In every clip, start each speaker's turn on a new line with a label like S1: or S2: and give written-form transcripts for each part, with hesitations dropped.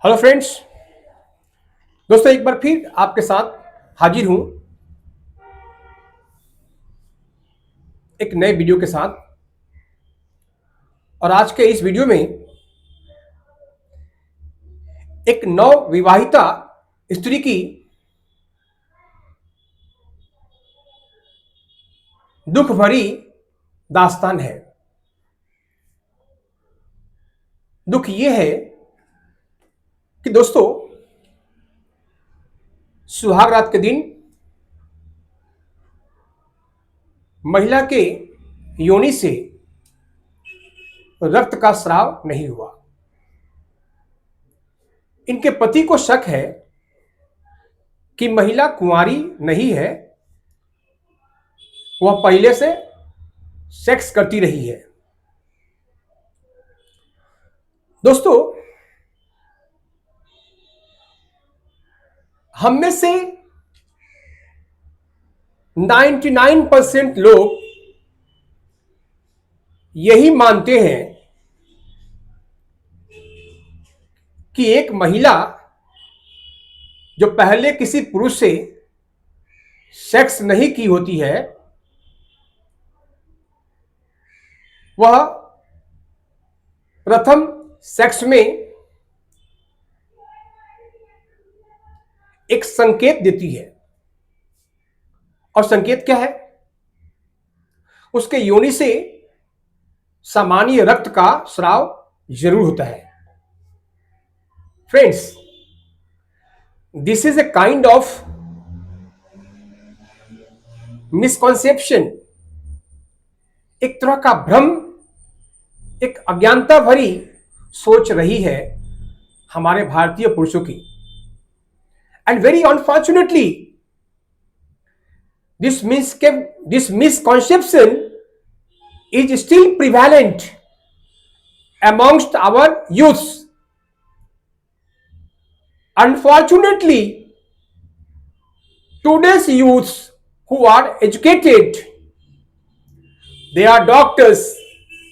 S1: Hello friends. दोस्तों, एक बार फिर आपके साथ हाजिर हूं एक नए वीडियो के साथ। और आज के इस वीडियो में एक नव विवाहिता स्त्री की दुख भरी दास्तान है। दुख ये है कि दोस्तों, सुहाग रात के दिन महिला के योनि से रक्त का स्राव नहीं हुआ। इनके पति को शक है कि महिला कुंवारी नहीं है, वह पहले से सेक्स करती रही है। दोस्तों, हम में से 99% लोग यही मानते हैं कि एक महिला जो पहले किसी पुरुष से सेक्स नहीं की होती है, वह प्रथम सेक्स में एक संकेत देती है। और संकेत क्या है? उसके योनि से सामान्य रक्त का स्राव जरूर होता है। Friends, this is a kind of misconception, एक तरह का भ्रम, एक अज्ञानता भरी सोच रही है हमारे भारतीय पुरुषों की। And very unfortunately this misconception is still prevalent amongst our youths. Unfortunately, today's youths who are educated, they are doctors,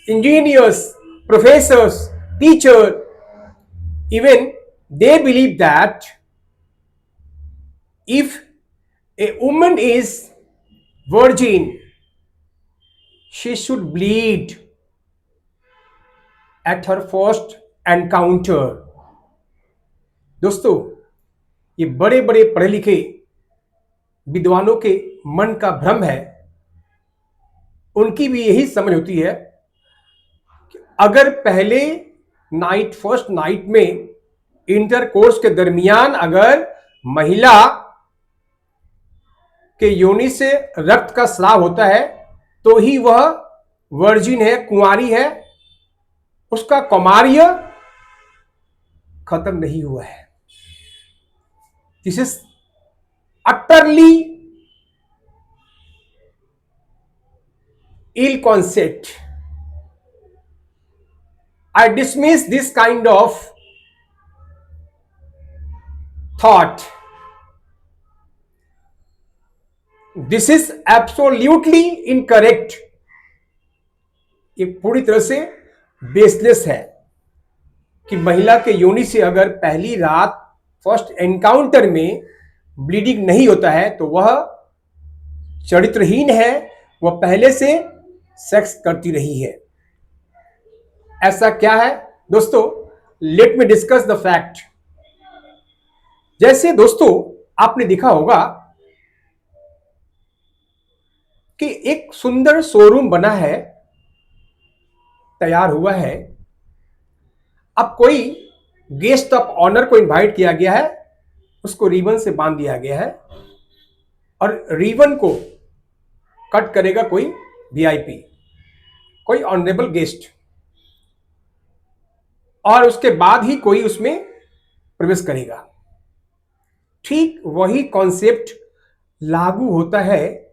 S1: engineers, professors, teachers, even they believe that if a woman is virgin, she should bleed at her first encounter. दोस्तों, ये बड़े बड़े पढ़े लिखे विद्वानों के मन का भ्रम है। उनकी भी यही समझ होती है कि अगर पहले फर्स्ट नाइट में इंटरकोर्स के दरमियान अगर महिला के योनि से रक्त का स्राव होता है तो ही वह वर्जिन है, कुंवारी है, उसका कौमार्य खत्म नहीं हुआ है। This is utterly ill concept. I dismiss this kind of thought. This is absolutely incorrect. ये पूरी तरह से बेसलेस है कि महिला के योनि से अगर पहली रात फर्स्ट एनकाउंटर में ब्लीडिंग नहीं होता है तो वह चरित्रहीन है, वह पहले से सेक्स करती रही है। ऐसा क्या है दोस्तों? Let me discuss the fact. जैसे दोस्तों, आपने देखा होगा कि एक सुंदर शोरूम बना है, तैयार हुआ है। अब कोई गेस्ट ऑफ ऑनर को इनवाइट किया गया है, उसको रिबन से बांध दिया गया है और रिबन को कट करेगा कोई वीआईपी, कोई ऑनरेबल गेस्ट, और उसके बाद ही कोई उसमें प्रवेश करेगा। ठीक वही कॉन्सेप्ट लागू होता है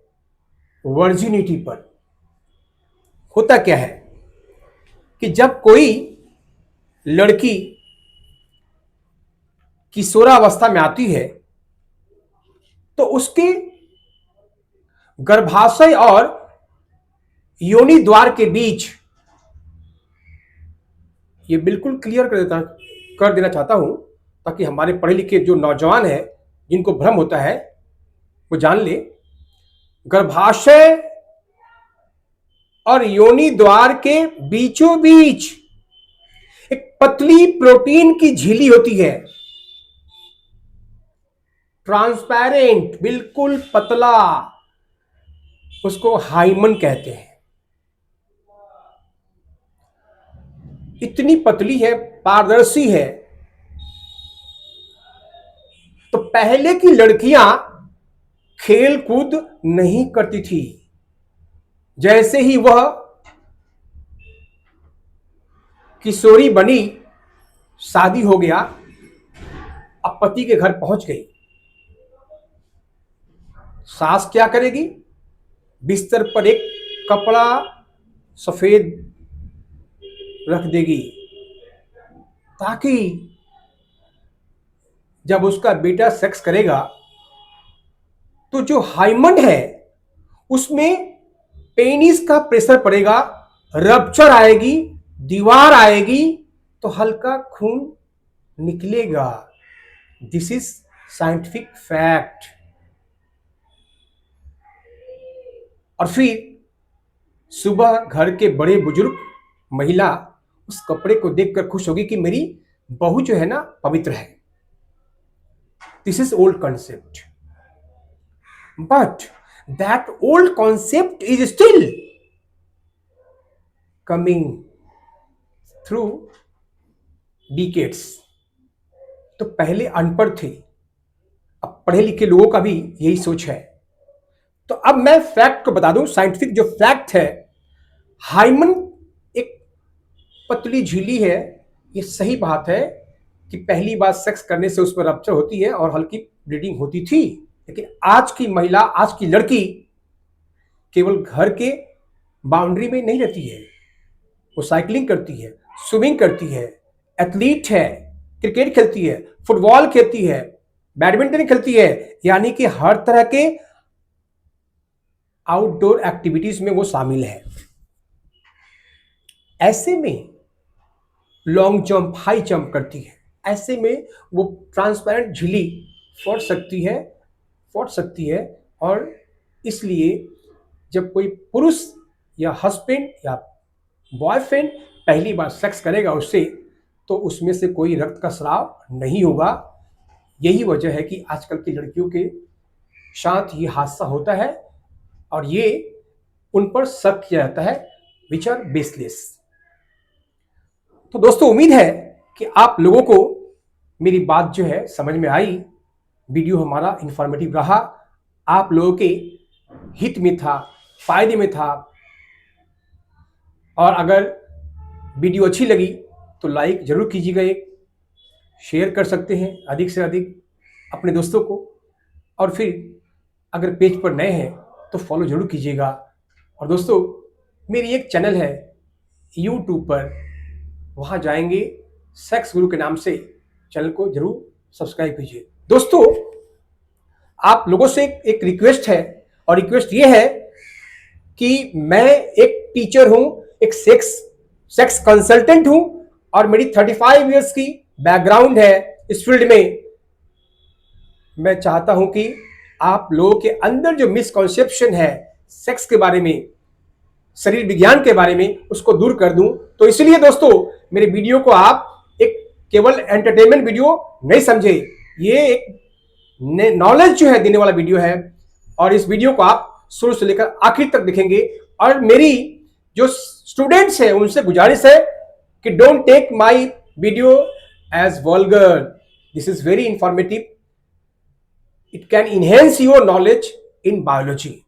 S1: वर्जिनिटी पर। होता क्या है कि जब कोई लड़की किशोरावस्था में आती है तो उसके गर्भाशय और योनि द्वार के बीच, ये बिल्कुल क्लियर कर देना चाहता हूं ताकि हमारे पढ़े लिखे जो नौजवान हैं जिनको भ्रम होता है वो जान ले। गर्भाशय और योनि द्वार के बीचों बीच एक पतली प्रोटीन की झिल्ली होती है, ट्रांसपेरेंट, बिल्कुल पतला, उसको हाइमन कहते हैं। इतनी पतली है, पारदर्शी है। तो पहले की लड़कियां खेल कूद नहीं करती थी। जैसे ही वह किशोरी बनी, शादी हो गया, अब पति के घर पहुंच गई, सास क्या करेगी? बिस्तर पर एक कपड़ा सफेद रख देगी ताकि जब उसका बेटा सेक्स करेगा तो जो हाइमन है उसमें पेनिस का प्रेशर पड़ेगा, रप्चर आएगी, दीवार आएगी, तो हल्का खून निकलेगा। This is scientific fact. और फिर सुबह घर के बड़े बुजुर्ग महिला उस कपड़े को देखकर खुश होगी कि मेरी बहू जो है ना पवित्र है। This is old concept, but that old concept is still coming through decades. तो पहले अनपढ़ थे, अब पढ़े लिखे लोगों का भी यही सोच है। तो अब मैं फैक्ट को बता दूं, साइंटिफिक जो फैक्ट है, हाइमन एक पतली झिल्ली है। ये सही बात है कि पहली बार सेक्स करने से उस पर रप्चर होती है और हल्की ब्लीडिंग होती थी, लेकिन आज की महिला, आज की लड़की केवल घर के बाउंड्री में नहीं रहती है। वो साइकिलिंग करती है, स्विमिंग करती है, एथलीट है, क्रिकेट खेलती है, फुटबॉल खेलती है, बैडमिंटन खेलती है, यानी कि हर तरह के आउटडोर एक्टिविटीज में वो शामिल है। ऐसे में लॉन्ग जंप, हाई जंप करती है। ऐसे में वो ट्रांसपेरेंट झिल्ली फोड़ सकती है। और इसलिए जब कोई पुरुष या हस्बैंड या बॉयफ्रेंड पहली बार सेक्स करेगा उससे, तो उसमें से कोई रक्त का स्राव नहीं होगा। यही वजह है कि आजकल की लड़कियों के साथ ये हादसा होता है और ये उन पर शक किया जाता है, विच आर बेसलेस। तो दोस्तों, उम्मीद है कि आप लोगों को मेरी बात जो है समझ में आई। वीडियो हमारा इंफॉर्मेटिव रहा, आप लोगों के हित में था, फायदे में था। और अगर वीडियो अच्छी लगी तो लाइक जरूर कीजिएगा, एक शेयर कर सकते हैं अधिक से अधिक अपने दोस्तों को। और फिर अगर पेज पर नए हैं तो फॉलो जरूर कीजिएगा। और दोस्तों, मेरी एक चैनल है यूट्यूब पर, वहाँ जाएंगे, सेक्स गुरु के नाम से, चैनल को जरूर सब्सक्राइब कीजिए। दोस्तों, आप लोगों से एक रिक्वेस्ट है, और रिक्वेस्ट ये है कि मैं एक टीचर हूं, एक सेक्स कंसल्टेंट हूं, और मेरी 35 इयर्स की बैकग्राउंड है इस फील्ड में। मैं चाहता हूं कि आप लोगों के अंदर जो मिसकॉन्सेप्शन है सेक्स के बारे में, शरीर विज्ञान के बारे में, उसको दूर कर दूं। तो इसलिए दोस्तों, मेरे वीडियो को आप एक केवल एंटरटेनमेंट वीडियो नहीं समझे, ये एक नॉलेज जो है देने वाला वीडियो है। और इस वीडियो को आप शुरू से लेकर आखिर तक देखेंगे। और मेरी जो स्टूडेंट्स हैं उनसे गुजारिश है कि don't take my video as vulgar, this is very informative, it can enhance your knowledge in biology.